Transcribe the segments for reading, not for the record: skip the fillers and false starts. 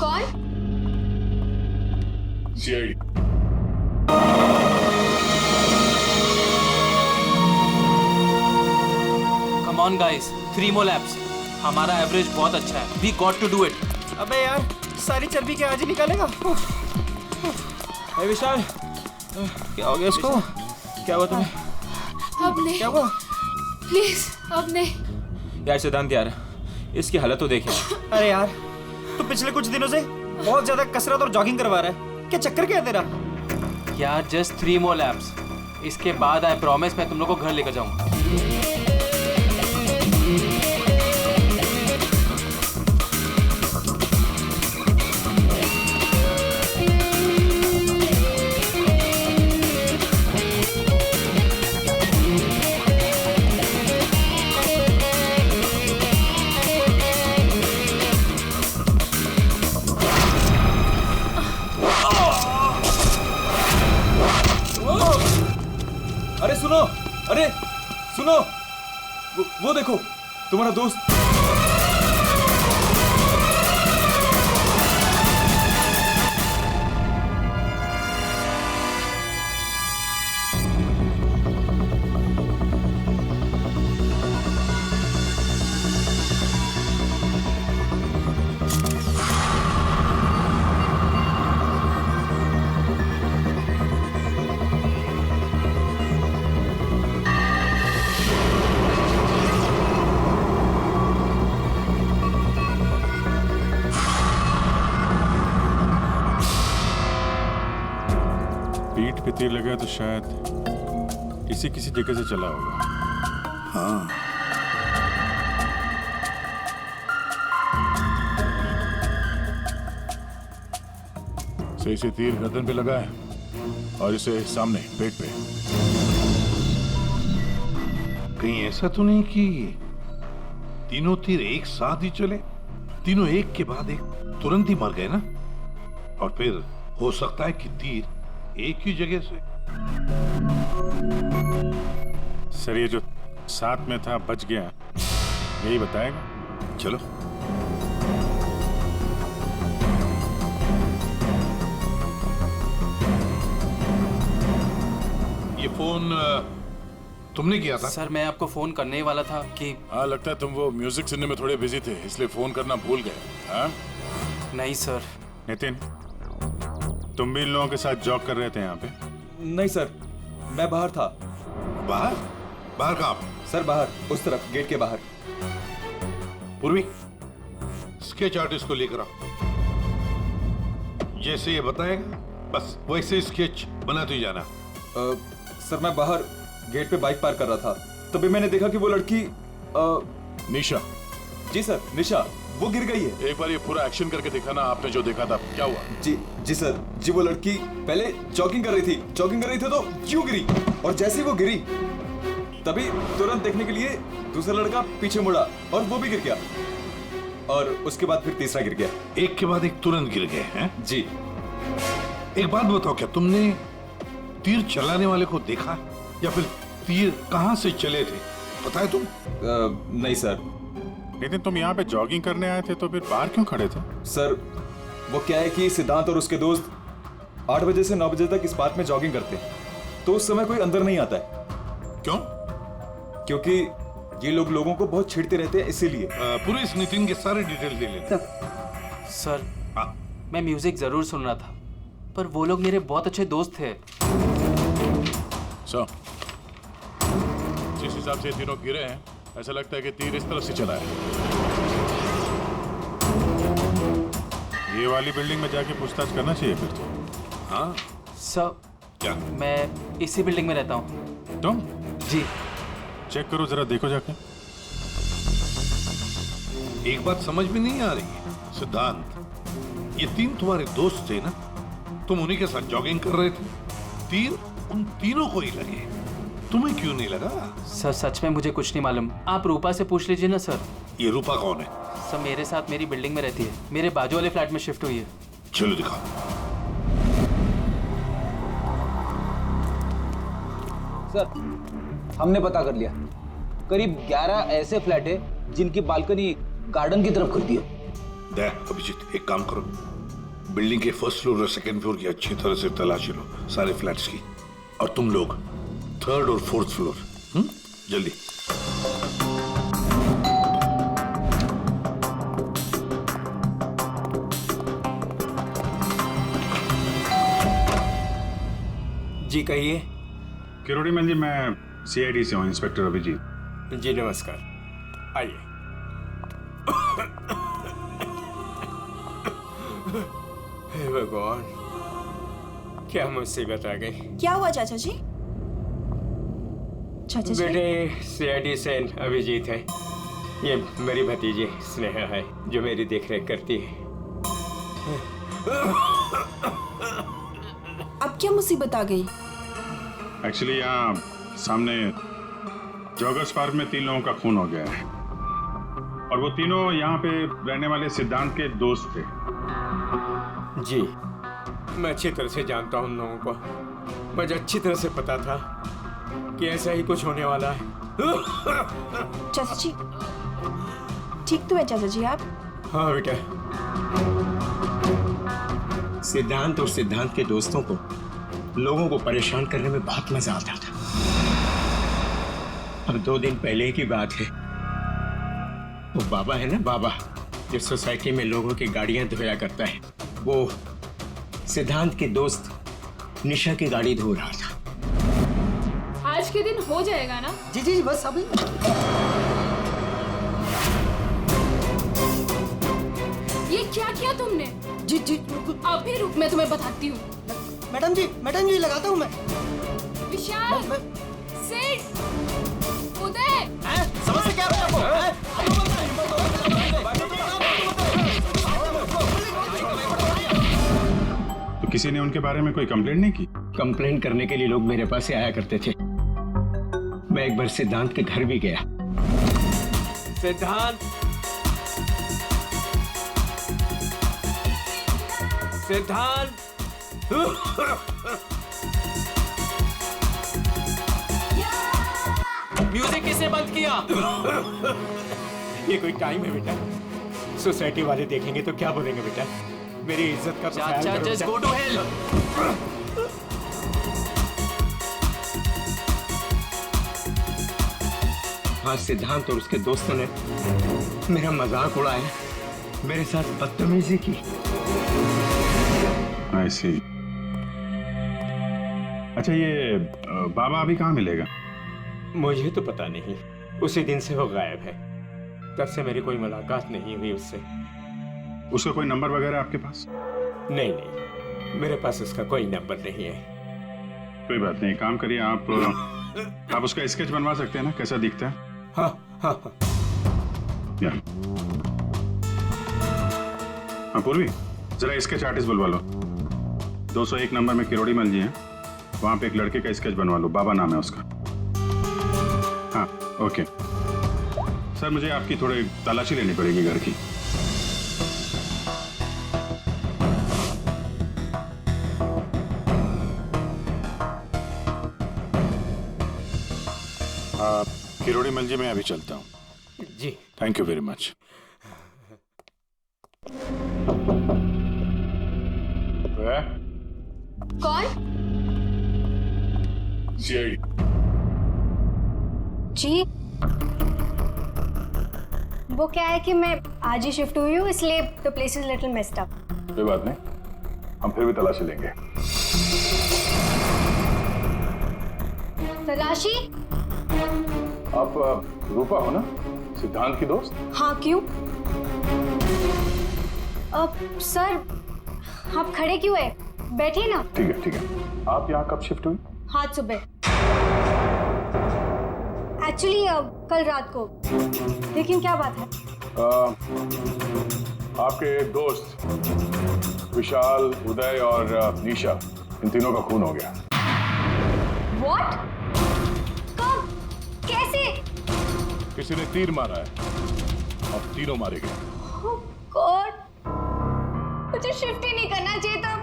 कौन? CID. Come on guys, 3 more laps. हमारा average बहुत अच्छा है. We got to do it. अबे यार, सारी चर्बी क्या आज ही निकालेगा? विशाल, क्या हो गया इसको? क्या हुआ तुम्हें? अब नहीं. क्या हुआ? प्लीज, अब नहीं. यार सिद्धांत यार, इसकी हालत तो देखे. अरे यार, तू पिछले कुछ दिनों से बहुत ज्यादा कसरत और जॉगिंग करवा रहा है. क्या चक्कर क्या है तेरा? यार just 3 more laps. इसके बाद I promise मैं तुम लोग को घर लेकर जाऊंगा. अरे सुनो, वो देखो तुम्हारा दोस्त. पीठ पे तीर लगा तो शायद किसी जगह से चला होगा. हाँ. सही से तीर गर्दन पे लगा है और इसे सामने पेट पे. कहीं ऐसा तो नहीं कि तीनों तीर एक साथ ही चले? तीनों एक के बाद एक तुरंत ही मर गए ना? और फिर हो सकता है कि तीर एक ही जगह से. सर ये जो साथ में था बच गया, यही बताएगा. चलो. ये फोन तुमने किया था? सर मैं आपको फोन करने ही वाला था कि. हाँ लगता है तुम वो म्यूजिक सुनने में थोड़े बिजी थे इसलिए फोन करना भूल गए. हाँ? नहीं सर. नितिन, तुम भी इन लोगों के साथ जॉग कर रहे थे यहाँ पे? नहीं सर, मैं बाहर था. बाहर? बाहर कहाँ? सर बाहर, उस तरफ, गेट के बाहर. पूर्वी, स्केच आर्टिस्ट को लेकर आओ. जैसे ये बताएगा बस वैसे स्केच बनाते ही जाना. सर मैं बाहर गेट पे बाइक पार्क कर रहा था, तभी मैंने देखा कि वो लड़की. निशा. जी सर, निशा, वो गिर गई है. एक बार ये पूरा एक्शन करके दिखाना, आपने जो देखा था क्या हुआ? जी सर, जी वो लड़की पहले जॉगिंग कर रही थी तो क्यों गिरी, और जैसे ही वो गिरी तभी तुरंत देखने के लिए दूसरा लड़का पीछे मुड़ा और वो भी गिर गया, और उसके बाद फिर तीसरा गिर गया. एक के बाद एक तुरंत गिर गए हैं? जी. एक बात बताओ, क्या तुमने तीर चलाने वाले को देखा या फिर तीर कहां से चले थे, पता है तुम? नहीं सर. लेकिन तुम यहाँ पे जॉगिंग करने आए थे तो फिर बाहर क्यों खड़े थे? सर वो क्या है कि सिद्धांत और उसके दोस्त 8 बजे से 9 बजे तक इस पार्क में जॉगिंग करते हैं, तो उस समय कोई अंदर नहीं आता है. क्यों? क्योंकि ये लोगों को बहुत छेड़ते रहते हैं, इसीलिए. पूरे इस नितिन के सारे डिटेल दे लेते. सर हाँ. मैं म्यूजिक जरूर सुन रहा था, पर वो लोग मेरे बहुत अच्छे दोस्त थे. सो जिस हिसाब से तीनों गिरे हैं, ऐसा लगता है कि तीर इस तरफ से चला है. ये वाली बिल्डिंग में जाके पूछताछ करना चाहिए फिर तो. हाँ. सर क्या? मैं इसी बिल्डिंग में रहता हूँ. तुम? जी. चेक करो जरा, देखो जाके. एक बात समझ में नहीं आ रही है सिद्धांत, ये तीन तुम्हारे दोस्त थे ना, तुम उन्हीं के साथ जॉगिंग कर रहे थे, तीर उन तीनों को ही लगे, तुम्हें क्यों नहीं लगा? सर सच में मुझे कुछ नहीं मालूम, आप रूपा से पूछ लीजिए ना सर. ये रूपा कौन है? सर मेरे साथ मेरी बिल्डिंग में रहती है, मेरे बाजू वाले फ्लैट में शिफ्ट हुई है. चलो दिखाओ. सर हमने पता कर लिया, करीब 11 ऐसे फ्लैट है जिनकी बालकनी गार्डन की तरफ खुलती है. देख अभिजीत, एक काम करो, बिल्डिंग के फर्स्ट फ्लोर और सेकंड फ्लोर की अच्छी तरह से तलाशी लो, सारे फ्लैट्स की, और तुम लोग थर्ड और फोर्थ फ्लोर। जल्दी। जी कहिए। किरोड़ी मैन जी, मैं सीआईडी से हूँ, इंस्पेक्टर अभिजीत। जी नमस्कार, आइए। हे भगवान, क्या मुसीबत आ गई। क्या हुआ चाचा जी? चाचा जी, बेटे सीआईडी से अभिजीत है, ये मेरी भतीजी स्नेहा है जो मेरी देखरेख करती है। अब क्या मुसीबत आ गई? एक्चुअली यहाँ सामने जॉगर्स पार्क में 3 लोगों का खून हो गया है, और वो तीनों यहाँ पे रहने वाले सिद्धांत के दोस्त थे। जी मैं अच्छी तरह से जानता हूँ उन लोगों को, मुझे अच्छी तरह से पता था कि ऐसा ही कुछ होने वाला है। चाचा जी ठीक तो है चाचा जी आप? हाँ बेटा, सिद्धांत और सिद्धांत के दोस्तों को लोगों को परेशान करने में बहुत मजा आता था। अब 2 दिन पहले की बात है, वो बाबा है ना, बाबा जो सोसाइटी में लोगों की गाड़ियां धोया करता है, वो सिद्धांत के दोस्त निशा की गाड़ी धो रहा था। आज के दिन हो जाएगा ना? जी जी बस अभी। ये क्या किया तुमने? जी जी अभी रुक, मैं तुम्हें बताती हूँ। मैडम जी लगाता हूँ मैं। विशाल, सिड, उदय, समझ से क्या आपको? तो किसी ने उनके बारे में कोई कंप्लेंट नहीं की? कंप्लेन करने के लिए लोग मेरे पास से आया करते थे। मैं एक बार सिद्धांत के घर भी गया। सिद्धांत, सिद्धांत, म्यूजिक किसने बंद किया? ये कोई टाइम है बेटा? सोसाइटी वाले देखेंगे तो क्या बोलेंगे बेटा? मेरी इज्जत का तो ख्याल करो जस्ट बेटा। Go to hell. हाँ, सिद्धांत और उसके दोस्तों ने मेरा मजाक उड़ाया, मेरे साथ बदतमीजी की। आई सी। अच्छा, ये बाबा अभी कहाँ मिलेगा? मुझे तो पता नहीं, उसी दिन से वो गायब है। तब से मेरी कोई मुलाकात नहीं हुई उससे। उसका कोई नंबर वगैरह आपके पास? नहीं, मेरे पास उसका कोई नंबर नहीं है। कोई बात नहीं, काम करिए, आप उसका स्केच बनवा सकते हैं ना, कैसा दिखता है? हाँ हाँ हाँ। या। हाँ पूर्वी, जरा स्केच आर्टिस्ट बुलवा लो। 201 नंबर में किरोड़ी मल जी हैं, वहां पे एक लड़के का स्केच बनवा लो, बाबा नाम है उसका। हाँ ओके सर, मुझे आपकी थोड़ी तलाशी लेनी पड़ेगी घर की। किरोड़ी मल जी, मैं अभी चलता हूँ। जी थैंक यू वेरी मच। कौन? सीआईडी। जी वो क्या है कि मैं आज ही शिफ्ट हुई हूँ, इसलिए the place is little messed up. कोई बात नहीं, हम फिर भी तलाशी लेंगे। तलाशी? आप रूपा हो ना, सिद्धांत की दोस्त? हाँ क्यों? अब सर आप खड़े क्यों है, बैठिए ना। ठीक है ठीक है। आप यहाँ कब शिफ्ट हुई? आज सुबह, एक्चुअली कल रात को। लेकिन क्या बात है? आपके दोस्त विशाल, उदय और निशा, इन तीनों का खून हो गया। What? कब? कैसे? किसी ने तीर मारा है और तीनों मारे गए। Oh God! मुझे शिफ्ट ही नहीं करना चाहिए था।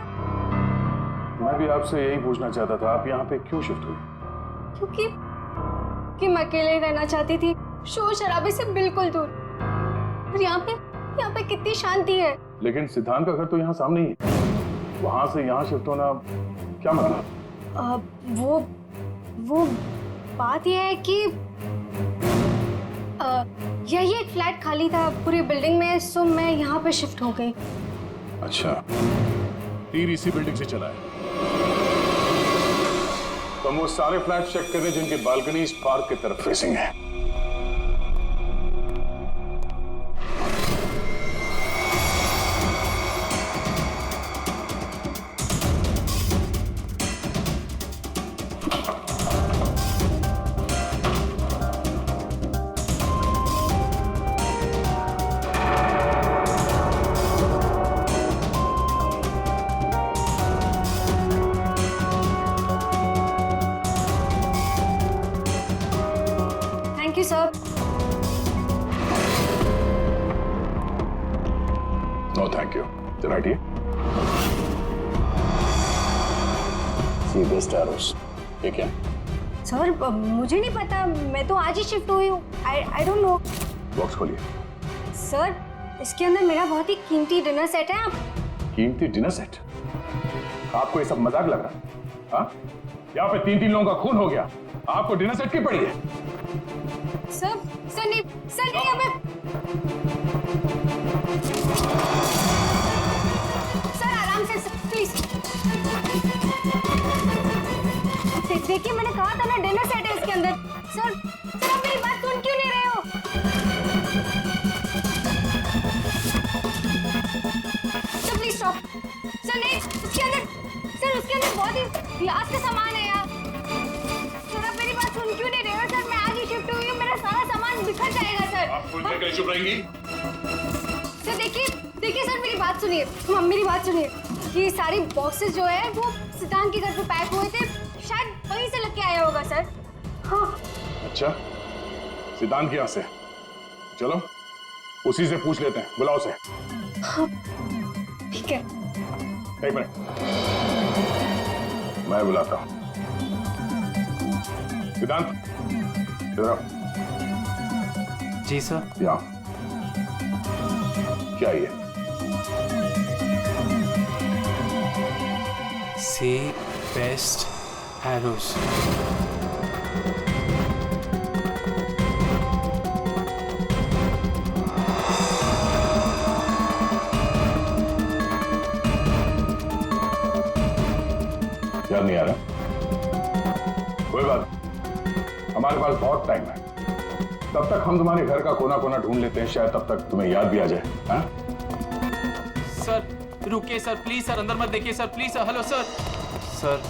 मैं भी आपसे यही पूछना चाहता था, आप यहाँ पे क्यों शिफ्ट हुई? क्योंकि मैं अकेले ही रहना चाहती थी, शोर शराबे से बिल्कुल दूर। और यहाँ पे यहाँ पे कितनी शांति है। लेकिन सिद्धांत का घर तो यहाँ सामने ही है, वहां से यहाँ शिफ्ट होना क्या मतलब? वो बात यह है कि यही एक फ्लैट खाली था पूरी बिल्डिंग में, सो मैं यहाँ पे शिफ्ट हो गई। अच्छा, तीर इसी बिल्डिंग से चला है। तो हम वो सारे फ्लैट चेक कर रहे हैं जिनकी बालकनी इस पार्क की तरफ फेसिंग है। Thank you sir. No thank you. Right ये सी बेस्ट एरोस। ये क्या? सर मुझे नहीं पता, मैं तो आज ही शिफ्ट हुई हूँ। I don't know. बॉक्स खोलिए। सर इसके अंदर मेरा बहुत ही कीमती डिनर सेट है। आप कीमती डिनर सेट? आपको ये सब मजाक लग रहा है? हाँ, यहाँ पे 3 लोगों का खून हो गया, आपको डिनर सेट की पड़ी है? सर नहीं हमें सर आराम से प्लीज। देखिए मैंने कहा था ना डिनर सेट है इसके अंदर। सर आप मेरी बात सुन क्यों नहीं रहे हो? Sir please stop. सर नहीं, उसके अंदर बहुत ही क्लास का सामान है यार। सर आप मेरी बात सुन क्यों नहीं रहे हो? सर मैं आज ही शिफ्ट हुई हूँ, मेरा सारा सामान बिखर जाएगा सर। आप फुल में कैसे चुप रहेंगी? सर देखिए सर मेरी बात सुनिए, मेरी बात सुनिए। ये सारी बॉक्सेस जो है वो सिद्धांत के घर पे पैक हुए थे, शायद वहीं से लग के आया होगा सर। हाँ। अच्छा, सिद्धांत के यहाँ से? चलो उसी से पूछ लेते हैं, बुलाओ उसे। हाँ, ठीक है। एक मिनट, मैं बुलाता हूँ। सिद्धांत इधर आओ। जी सर। यहाँ क्या ये? सी बेस्ट एरोस। याद नहीं आ रहा? कोई बात, हमारे पास बहुत टाइम है। तब तक हम तुम्हारे घर का कोना कोना ढूंढ लेते हैं, शायद तब तक तुम्हें याद भी आ जाए। हाँ? सर रुकिए सर, प्लीज सर, अंदर मत देखिए sir, please sir. Hello sir. Sir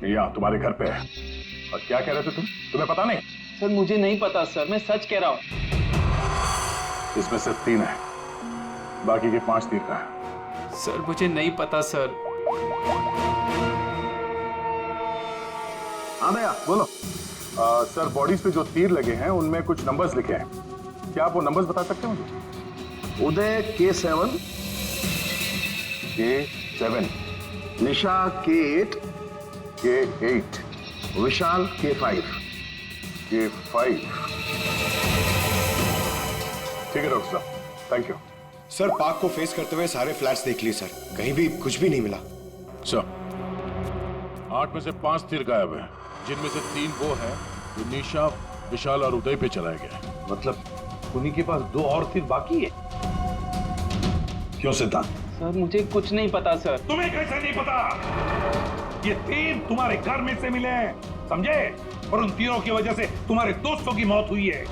यहाँ तुम्हारे घर पे है। और क्या कह रहे थे तुम? तुम्हें पता नहीं? सर मुझे नहीं पता सर, मैं सच कह रहा हूँ। इसमें सिर्फ 3 है, बाकी के 5 तीर का है। सर मुझे नहीं पता सर। हाँ भैया बोलो। सर बॉडीज पे जो तीर लगे हैं उनमें कुछ नंबर्स लिखे हैं, क्या आप वो नंबर्स बता सकते हैं मुझे? उदय K7, K7, निशा K8, K8, विशाल K5। K5। ठीक है डॉक्टर साहब, थैंक यू। सर पार्क को फेस करते हुए सारे फ्लैट्स देख लिए सर, कहीं भी कुछ भी नहीं मिला। सर 8 में से 5 तीर गायब है, जिनमें से 3 वो है जो निशा, विशाल और उदय पे चलाया गया है। मतलब उन्हीं के पास 2 और तीर बाकी है। क्यों सिद्धांत? सर मुझे कुछ नहीं पता सर। तुम्हें कैसे नहीं पता? ये तीर तुम्हारे घर में से मिले हैं, समझे? और उन तीरों की वजह से तुम्हारे दोस्तों की मौत हुई है।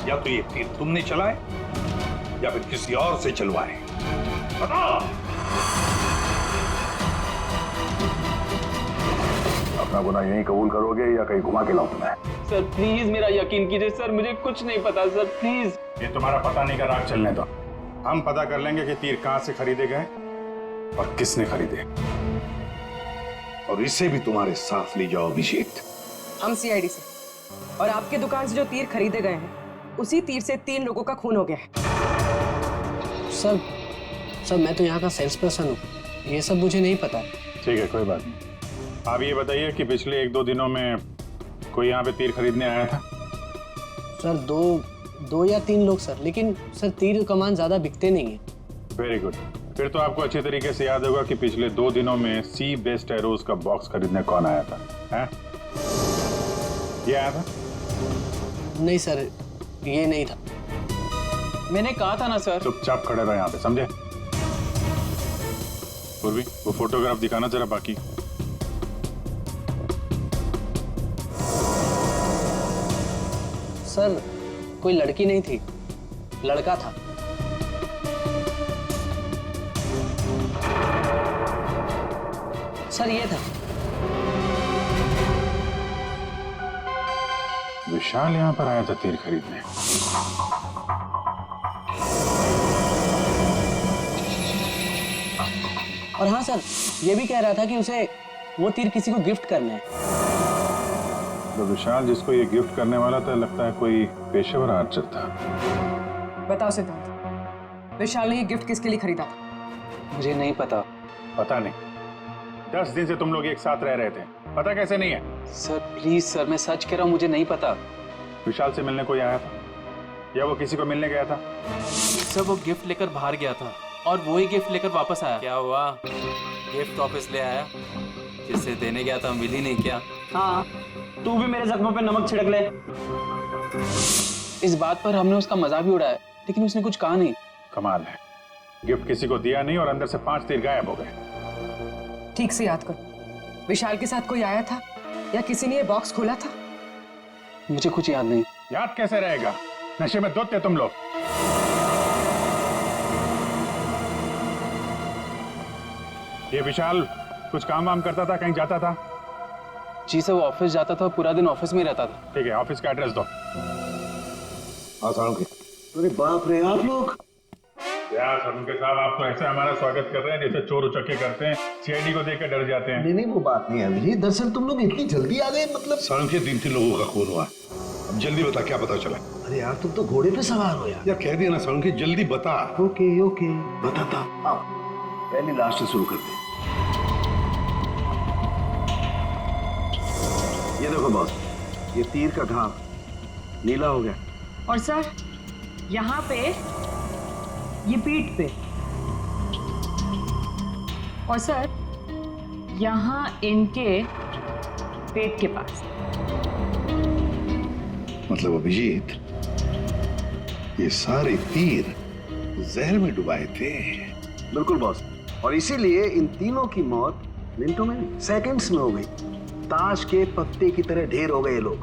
या तो ये तीर तुमने चलाए या फिर किसी और से चलवाए, बताओ। अपना गुनाह यहीं कबूल करोगे या कहीं घुमा के लाऊं तुम्हें? सर प्लीज मेरा यकीन कीजिए सर, मुझे कुछ नहीं पता सर, प्लीज। ये तुम्हारा पता नहीं का राग चलने दो, हम पता कर लेंगे कि तीर कहां से खरीदे गए और किसने खरीदे। और इसे भी तुम्हारे साथ ले जाओ अभिजीत। हम सीआईडी से, और आपके दुकान से जो तीर खरीदे गए हैं उसी तीर से 3 लोगों का खून हो गया है। सर मैं तो यहाँ का सेल्स पर्सन हूँ, ये सब मुझे नहीं पता। ठीक है कोई बात नहीं। आप ये बताइए कि पिछले 1-2 दिनों में कोई यहाँ पे तीर खरीदने आया था? सर दो या 3 लोग सर, लेकिन सर तीर कमान ज्यादा बिकते नहीं है। वेरी गुड, फिर तो आपको अच्छी तरीके से याद होगा कि पिछले 2 दिनों में सी बेस्ड एरोज का बॉक्स खरीदने कौन आया था? हैं? ये आया था? नहीं सर, ये नहीं था। मैंने कहा था ना सर। चुपचाप खड़े रहो यहाँ पे, समझे? पूर्वी, वो फोटोग्राफ दिखाना जरा बाकी। सर कोई लड़की नहीं थी, लड़का था। सर ये था। विशाल यहाँ पर आया था तीर खरीदने। और हाँ सर, ये भी कह रहा था कि उसे वो तीर किसी को गिफ्ट करना है। तो विशाल जिसको ये गिफ्ट करने वाला था, लगता है कोई पेशेवर आर्चर था। बताओ सिद्धांत, विशाल ने ये गिफ्ट किसके लिए खरीदा था? मुझे नहीं पता। पता नहीं? 10 दिन से तुम लोग एक साथ रह रहे थे, पता कैसे नहीं है? सर प्लीज सर, मैं सच कह रहा हूँ, मुझे नहीं पता। विशाल से मिलने कोई आया था या वो किसी को मिलने गया था? सर वो गिफ्ट लेकर बाहर गया था और वो ही गिफ्ट लेकर वापस आया। क्या हुआ? गिफ्ट वापस ले आया? जिससे देने गया था मिल ही नहीं क्या? हाँ, तू भी मेरे जख्मों पे नमक छिड़क ले। इस बात पर हमने उसका मजाक भी उड़ाया, लेकिन उसने कुछ कहा नहीं। कमाल है, गिफ्ट किसी को दिया नहीं और अंदर से 5 तीर गायब हो गए। ठीक से याद करो, विशाल के साथ कोई आया था या किसी ने ये बॉक्स खोला था? मुझे कुछ याद नहीं। याद कैसे रहेगा? नशे में धुत थे तुम लोग। ये विशाल कुछ काम वाम करता था, कहीं जाता था? जी सर, वो ऑफिस जाता था, पूरा दिन ऑफिस में रहता था। ठीक है, ऑफिस का एड्रेस दो। अरे बाप रे, आप लोग यार सरुणके साहब, आप तो ऐसे हमारा स्वागत कर रहे हैं जैसे चोर उचक्के करते हैं, सीआईडी को देखकर डर जाते हैं। नहीं वो बात नहीं है अभिजीत, दरअसल तुम लोग इतनी जल्दी आ गए, मतलब सड़क के 3 लोगों का खून हुआ। अब जल्दी बता, क्या पता चला? अरे यार तुम तो घोड़े पे सवार हो यार। कह दिया ना सड़क, जल्दी बता। ओके बताता। आओ पहले लास्ट से शुरू करते हैं। ये देखो बॉस, ये तीर का घाव नीला हो गया। और सर यहाँ पे ये पीठ पे, और सर यहाँ इनके पेट के पास। मतलब अभिजीत, ये सारे तीर जहर में डुबाए थे। बिल्कुल बॉस, और इसीलिए इन तीनों की मौत मिनटों में नहीं, सेकंड्स में हो गई। ताश के पत्ते की तरह ढेर हो गए लोग।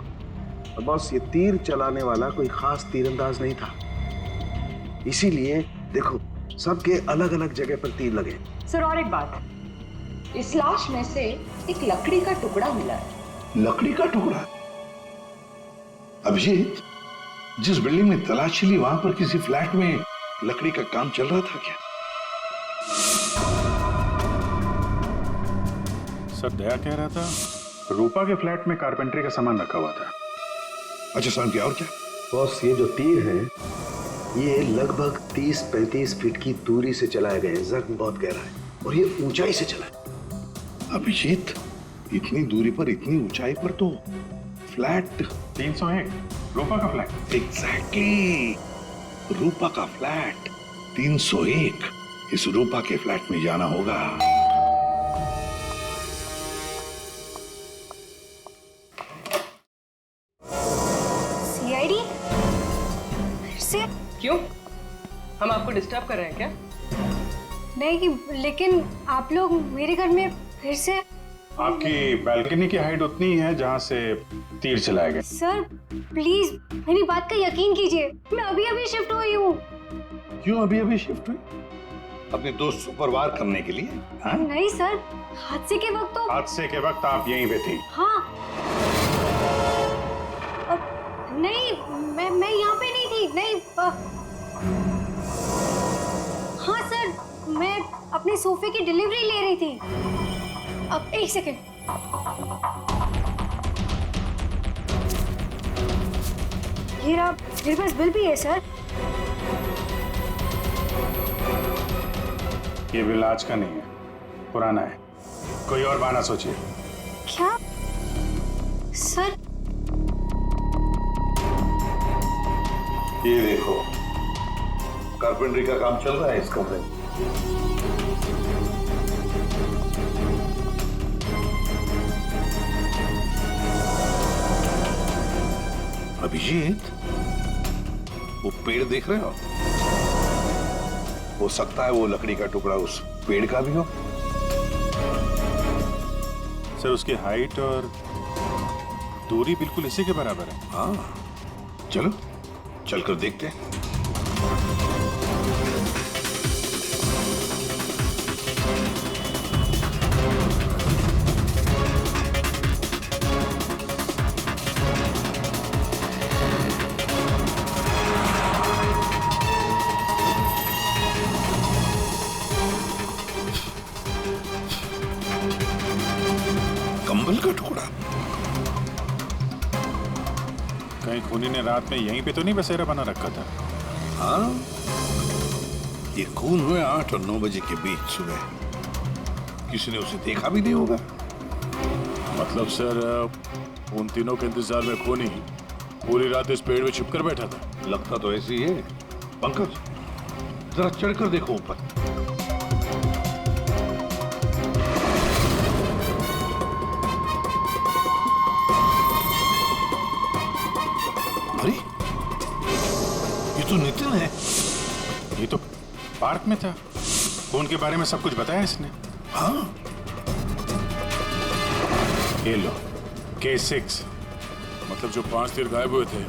और बॉस, ये तीर चलाने वाला कोई खास तीरंदाज नहीं था, इसीलिए देखो सबके अलग अलग जगह पर तीर लगे। सर और एक बात, इस लाश में से एक लकड़ी का टुकड़ा मिला है। लकड़ी का टुकड़ा? अभिजीत, जिस बिल्डिंग में तलाशी ली वहां पर किसी फ्लैट में लकड़ी का काम चल रहा था क्या? सर दया कह रहा था रूपा के फ्लैट में कारपेंटरी का सामान रखा हुआ था। अच्छा साहब, क्या और क्या? बॉस, ये जो तीर है ये लगभग 30-35 फीट की दूरी से चलाए गए। जख्म बहुत गहरा है और ये ऊंचाई से चला है। अभिजीत, इतनी दूरी पर, इतनी ऊंचाई पर तो फ्लैट 301 रूपा का फ्लैट। एग्जैक्टली, रूपा का फ्लैट 301। इस रूपा के फ्लैट में जाना होगा। सीआईडी? से? क्यों, हम आपको डिस्टर्ब कर रहे हैं क्या? नहीं, लेकिन आप लोग मेरे घर में फिर से। आपकी बालकनी की हाइट उतनी है जहाँ से तीर चलाए गए। सर प्लीज मेरी बात का यकीन कीजिए, मैं अभी अभी शिफ्ट हुई हूँ। क्यों अभी शिफ्ट हुई? अपने दोस्त को परवार करने के लिए? हाँ? नहीं सर, हादसे के वक्त तो। हादसे के वक्त आप यहीं पे थी? हाँ। नहीं हाँ सर, मैं अपने सोफे की डिलीवरी ले रही थी। अब एक सेकेंड। ये रहा, मेरे पास बिल भी है सर। ये बिल आज का नहीं है, पुराना है। कोई और बहाना सोचिए। क्या सर? ये देखो, कारपेंटरी का काम चल रहा है इस कमरे में। अभिजीत, वो पेड़ देख रहे हो? हो सकता है वो लकड़ी का टुकड़ा उस पेड़ का भी हो। सर उसकी हाइट और दूरी बिल्कुल इसी के बराबर है। हाँ, चलो चलकर देखते हैं। कंबल का टुकड़ा। कहीं खूनी ने रात में यहीं पे तो नहीं बसेरा बना रखा था? हाँ, ये खून हुए 8 और 9 बजे के बीच सुबह। किसी ने उसे देखा भी नहीं होगा। मतलब सर उन तीनों के इंतजार में खूनी पूरी रात इस पेड़ में छिपकर बैठा था। लगता तो ऐसे ही है। पंकज, जरा चढ़कर देखो ऊपर। अरे, ये तो नितिन है। ये तो पार्क में था। खून के बारे में सब कुछ बताया इसने। हाँ, ये लो K6, मतलब जो 5 तीर गायब हुए थे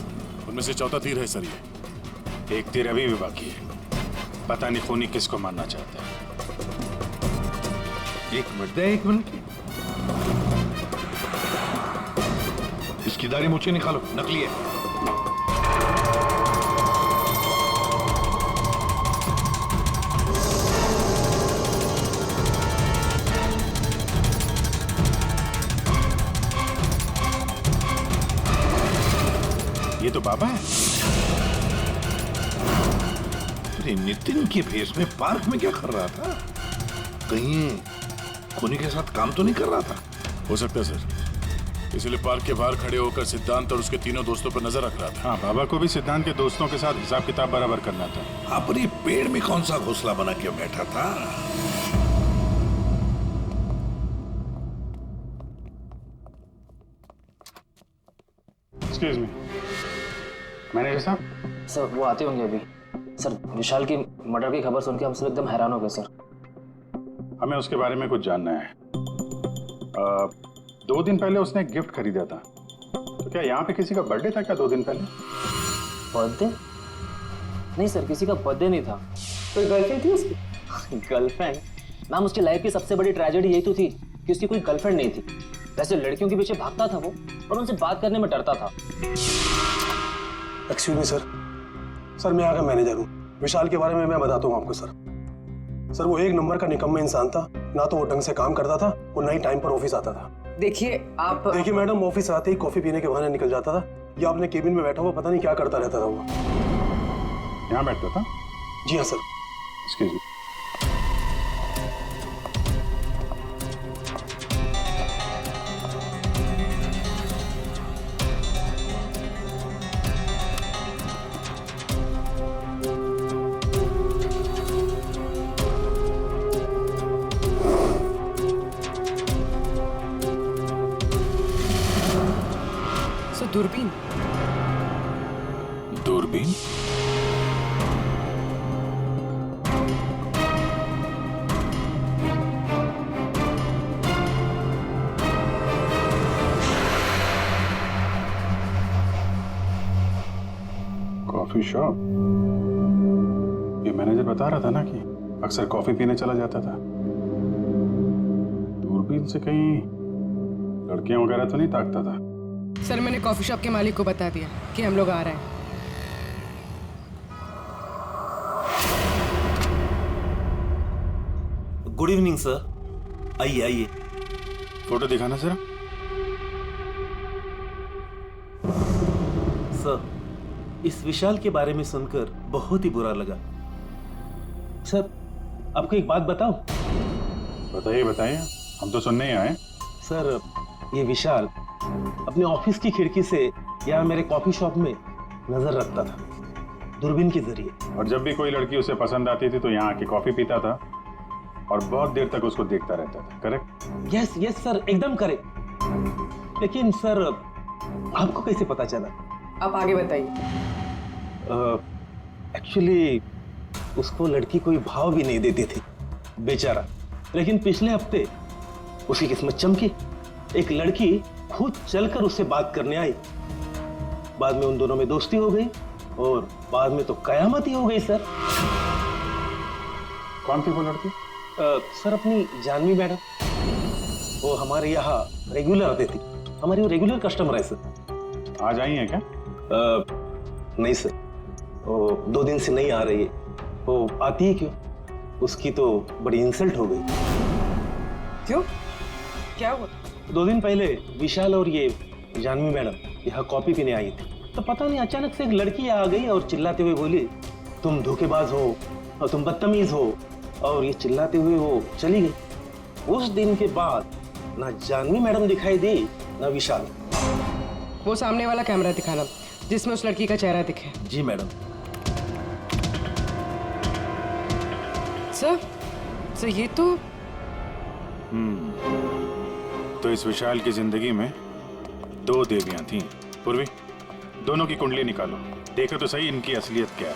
उनमें से चौथा तीर है सर। ये एक तीर अभी भी बाकी है। पता नहीं खूनी किसको मारना चाहता है। एक मिनट। इसकी दाढ़ी मूछें निकालो, नकली है। ये तो बाबा है। अरे नितिन के भेष में पार्क में क्या कर रहा था? कहीं खूनी के साथ काम तो नहीं कर रहा था? हो सकता है सर, इसलिए पार्क के बाहर खड़े होकर सिद्धांत और उसके तीनों दोस्तों पर नजर रख रहा था। हाँ, बाबा को भी सिद्धांत के दोस्तों के साथ हिसाब किताब बराबर करना था। हाँ, पर ये पेड़ में कौन सा घोंसला बना के बैठा था? एक्सक्यूज मी, मैनेजर साहब। सर वो आते होंगे अभी। सर विशाल की मर्डर की खबर सुन के हम सब एकदम हैरान हो गए सर। हमें उसके बारे में कुछ जानना है। 2 दिन पहले उसने एक गिफ्ट खरीदा था, तो क्या यहाँ पे किसी का बर्थडे था क्या 2 दिन पहले? बर्थडे? नहीं सर, किसी का बर्थडे नहीं था। कोई गर्लफ्रेंड थी उसकी? गर्लफ्रेंड? मैम, उसकी लाइफ की सबसे बड़ी ट्रेजेडी यही तो थी कि उसकी कोई गर्लफ्रेंड नहीं थी। वैसे लड़कियों के पीछे भागता था वो, और उनसे बात करने में डरता था। एक्सक्यूज मी सर, मैं यहाँ का मैनेजर हूँ। विशाल के बारे में मैं बताता हूँ आपको सर। वो 1 नंबर का निकम्मा इंसान था। ना तो वो ढंग से काम करता था और ना ही टाइम पर ऑफिस आता था। देखिए मैडम, ऑफिस आते ही कॉफी पीने के बहाने निकल जाता था या अपने केबिन में बैठा हुआ पता नहीं क्या करता रहता था वो। यहाँ बैठता था? जी हाँ सर। Excuse me. दूरबीन? दूरबीन? Coffee shop? ये मैनेजर बता रहा था ना कि अक्सर कॉफी पीने चला जाता था। दूरबीन से कहीं लड़कियां वगैरह तो नहीं ताकता था? सर मैंने कॉफी शॉप के मालिक को बता दिया कि हम लोग आ रहे हैं। गुड इवनिंग सर, आइए आइए। फोटो दिखाना जरा। सर, इस विशाल के बारे में सुनकर बहुत ही बुरा लगा। सर, आपको एक बात बताऊं? बताइए बताइए, हम तो सुनने ही आए। सर, ये विशाल अपने ऑफिस की खिड़की से यहाँ मेरे कॉफी शॉप में नजर रखता था, दूरबीन के जरिए। और जब भी कोई लड़की उसे पसंद आती थी तो यहाँ आके कॉफी पीता था और बहुत देर तक उसको देखता रहता था। करेक्ट? यस यस सर, एकदम करेक्ट। लेकिन सर, आपको कैसे पता चला? आप आगे बताइए। एक्चुअली उसको लड़की कोई भाव भी नहीं देती थी बेचारा, लेकिन पिछले हफ्ते उसकी किस्मत चमकी। एक लड़की खुद चलकर उससे बात करने आई। बाद में उन दोनों में दोस्ती हो गई और बाद में तो कयामत ही हो गई सर। कौन थी वो लड़की? सर, अपनी जानवी मैडम। वो हमारे यहाँ रेगुलर आती थी, हमारी वो रेगुलर कस्टमर है सर। आज आई है क्या? नहीं सर, वो 2 दिन से नहीं आ रही है। वो आती है क्यों? उसकी तो बड़ी इंसल्ट हो गई। क्यों? क्या हुआ? 2 दिन पहले विशाल और ये जानवी मैडम यहाँ कॉफी पीने आई थी, तो पता नहीं अचानक से एक लड़की आ गई और चिल्लाते हुए बोली, तुम धोखेबाज हो और तुम बदतमीज हो, और ये चिल्लाते हुए वो चली गई। उस दिन के बाद ना जानवी मैडम दिखाई दी ना विशाल। वो सामने वाला कैमरा दिखाना जिसमें उस लड़की का चेहरा दिखे। जी मैडम। सर ये तो तो इस विशाल की जिंदगी में 2 देवियां थीं। पूर्वी, दोनों की कुंडली निकालो, देखो तो सही इनकी असलियत क्या है।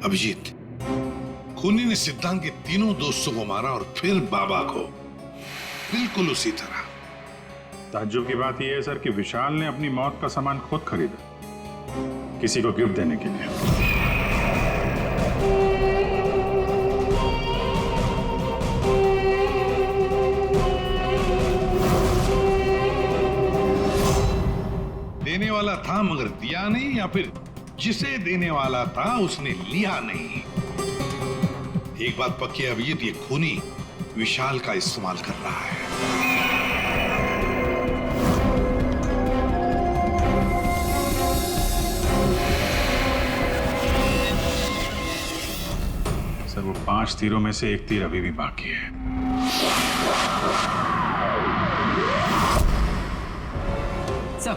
अभिजीत, खूनी ने सिद्धांत के तीनों दोस्तों को मारा और फिर बाबा को, बिल्कुल उसी तरह। ताज्जुब की बात यह है सर कि विशाल ने अपनी मौत का सामान खुद खरीदा, किसी को गिफ्ट देने के लिए। देने वाला था मगर दिया नहीं, या फिर जिसे देने वाला था उसने लिया नहीं। एक बात पक्की है अभिजीत, ये खूनी विशाल का इस्तेमाल कर रहा है। सर, वो 5 तीरों में से 1 तीर अभी भी बाकी है। सर,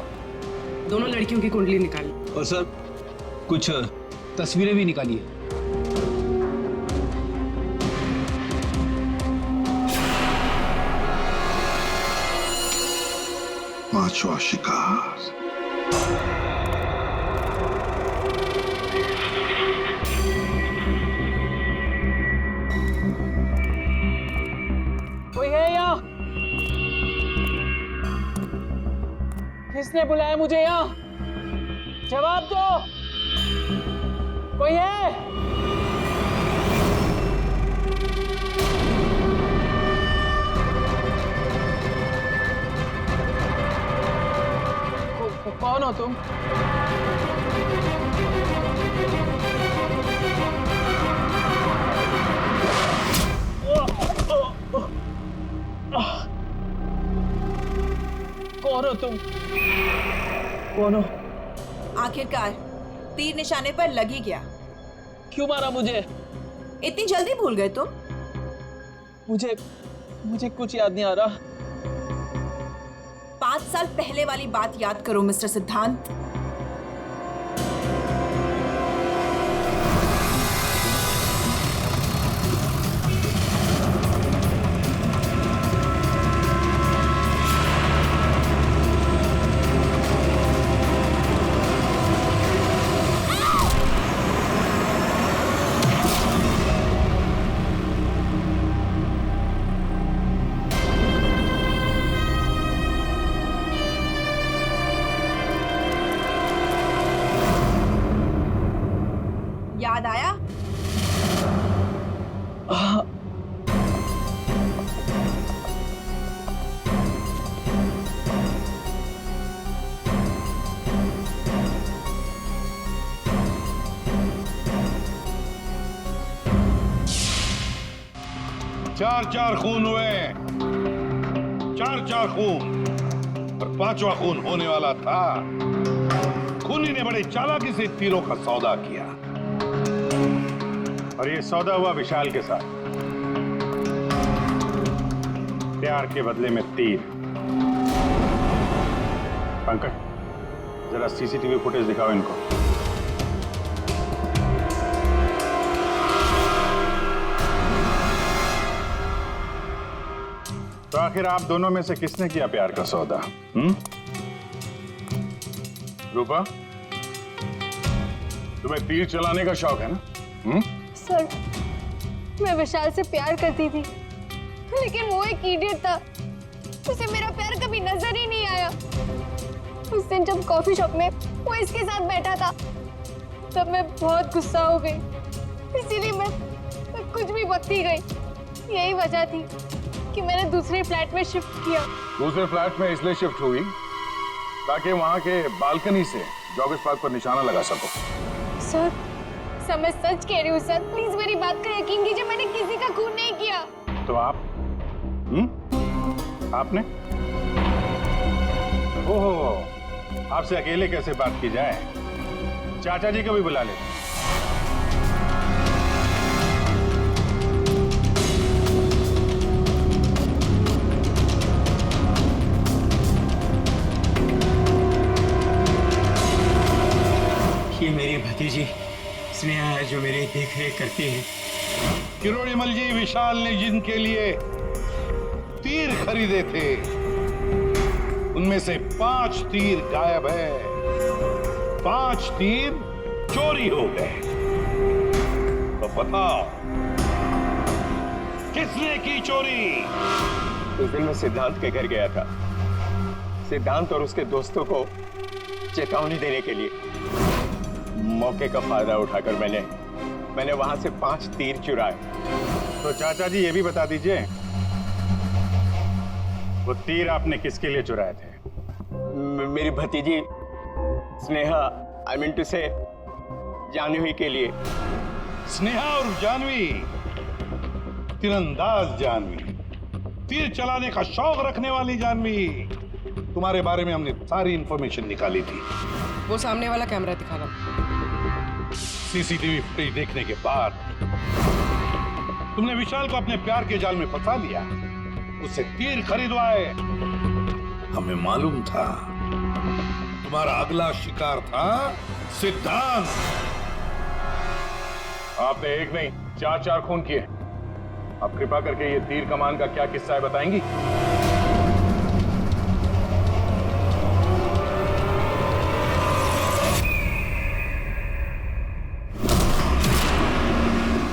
दोनों लड़कियों की कुंडली निकाली। और सर, कुछ तस्वीरें भी निकाली है। 5वां शिकार। कोई है यहाँ? किसने बुलाया मुझे यहाँ? जवाब दो। कोई है? कौन हो तुम? कौन हो तुम? कौन हो? आखिरकार तीर निशाने पर लग ही गया। क्यों मारा मुझे? इतनी जल्दी भूल गए तुम? मुझे कुछ याद नहीं आ रहा। 5 साल पहले वाली बात याद करो मिस्टर सिद्धांत। 4 खून हुए, 4 खून, और 5वां खून होने वाला था। खूनी ने बड़े चालाकी से तीरों का सौदा किया, और ये सौदा हुआ विशाल के साथ, प्यार के बदले में तीर। पंकज, जरा सीसीटीवी फुटेज दिखाओ इनको। तो आखिर आप दोनों में से किसने किया प्यार का सौदा? रूपा, तुम्हें तीर चलाने का शौक है ना? सर, मैं विशाल से प्यार करती थी, लेकिन वो एक इडियट था। उसे मेरा प्यार कभी नजर ही नहीं आया। उस दिन जब कॉफी शॉप में वो इसके साथ बैठा था, तब मैं बहुत गुस्सा हो गई। इसीलिए मैं कुछ भी बकती गई। यही वजह थी कि मैंने दूसरे फ्लैट में शिफ्ट किया। दूसरे फ्लैट में इसलिए शिफ्ट हुई ताकि वहां के बालकनी से जॉगिंग पार्क पर निशाना लगा सको। सर, मैं सच कह रही हूँ सर, प्लीज मेरी बात का यकीन कीजिए। मैंने किसी का खून नहीं किया। तो आप? आपने? ओहो, आपसे अकेले कैसे बात की जाए? चाचा जी को भी बुला लेते। ये मेरी भतीजी स्नेहा है जो मेरी देखरेख करती है। किरोड़ीमल जी, विशाल ने जिनके लिए तीर खरीदे थे उनमें से 5 तीर गायब है। 5 तीर चोरी हो गए। तो बताओ, किसने की चोरी? उस दिन मैं सिद्धांत के घर गया था, सिद्धांत और उसके दोस्तों को चेतावनी देने के लिए। मौके का फायदा उठाकर मैंने वहां से 5 तीर चुराए। तो चाचा जी ये भी बता दीजिए, वो तीर आपने किसके लिए चुराए थे? मेरी भतीजी स्नेहा, आई मीन टू से जानवी के लिए। स्नेहा और जानवी, तीरंदाज जानवी, तीर चलाने का शौक रखने वाली जानवी। तुम्हारे बारे में हमने सारी इंफॉर्मेशन निकाली थी। वो सामने वाला कैमरा दिखाना। सीसीटीवी फुटेज देखने के बाद तुमने विशाल को अपने प्यार के जाल में फंसा लिया, उससे तीर खरीदवाए। हमें मालूम था तुम्हारा अगला शिकार था सिद्धांत। आपने एक नहीं 4 खून किए। आप कृपा करके ये तीर कमान का क्या किस्सा है बताएंगी?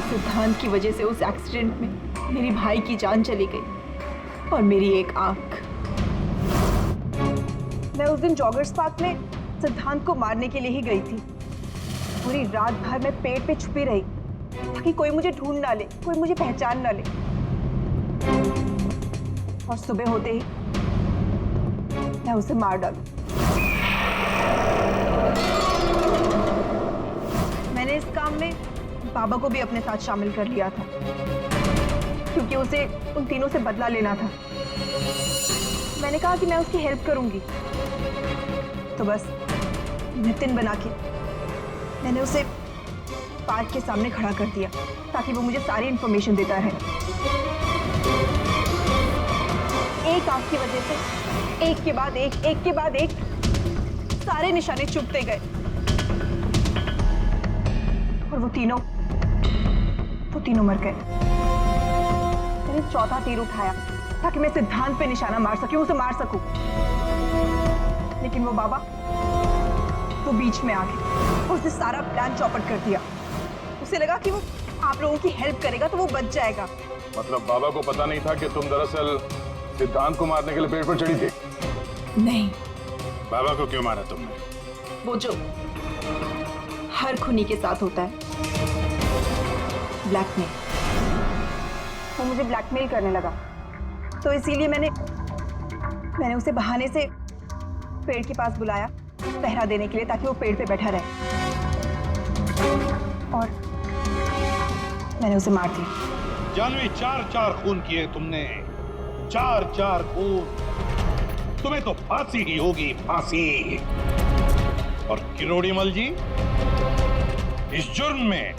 सिद्धांत की वजह से उस एक्सीडेंट में मेरी भाई की जान चली गई और मेरी एक आंख। मैं उस दिन जॉगर्स पार्क में सिद्धांत को मारने के लिए ही गई थी। पूरी रात भर मैं पेड़ पे छुपी रही ताकि कोई मुझे ढूंढ ना ले, कोई मुझे पहचान ना ले। और सुबह होते ही मैं उसे मार डालूं। मैंने इस काम में बाबा को भी अपने साथ शामिल कर लिया था क्योंकि उसे उन तीनों से बदला लेना था। मैंने कहा कि मैं उसकी हेल्प करूंगी, तो बस नितिन बना के मैंने उसे पार्क के सामने खड़ा कर दिया ताकि वो मुझे सारी इंफॉर्मेशन देता रहे। एक आंख की वजह से एक के बाद एक सारे निशाने चुभते गए और वो तीनों मर गए। मैंने 4था तीर उठाया ताकि मैं सिद्धांत पे निशाना मार सकूं, उसे मार सकूं। लेकिन वो बाबा वो बीच में आ गए और उसने सारा प्लान चौपट कर दिया। उसे लगा कि वो आप लोगों की हेल्प करेगा तो वो बच जाएगा। मतलब बाबा को पता नहीं था कि तुम दरअसल सिद्धांत को मारने के लिए पेड़ पर चढ़ी थी? नहीं। बाबा को क्यों मारा तुमने? वो जो हर खूनी के साथ होता है, ब्लैकमेल। वो मुझे ब्लैकमेल करने लगा, तो इसीलिए मैंने उसे बहाने से पेड़ के पास बुलाया पहरा देने के लिए ताकि वो पेड़ पे बैठा रहे, और मैंने उसे मार दिया। जानवी, 4 खून किए तुमने, 4 खून। तुम्हें तो फांसी ही होगी, फांसी। और किरोड़ीमल जी, इस जुर्म में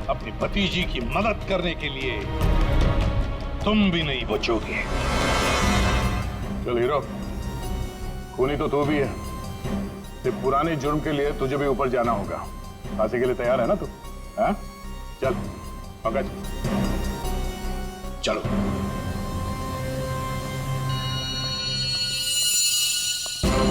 अपनी भतीजी की मदद करने के लिए तुम भी नहीं बचोगे। चल हीरो, खूनी तो तू भी है। ये पुराने जुर्म के लिए तुझे भी ऊपर जाना होगा। फांसी के लिए तैयार है ना तू? हाँ? चल, पकड़। चलो।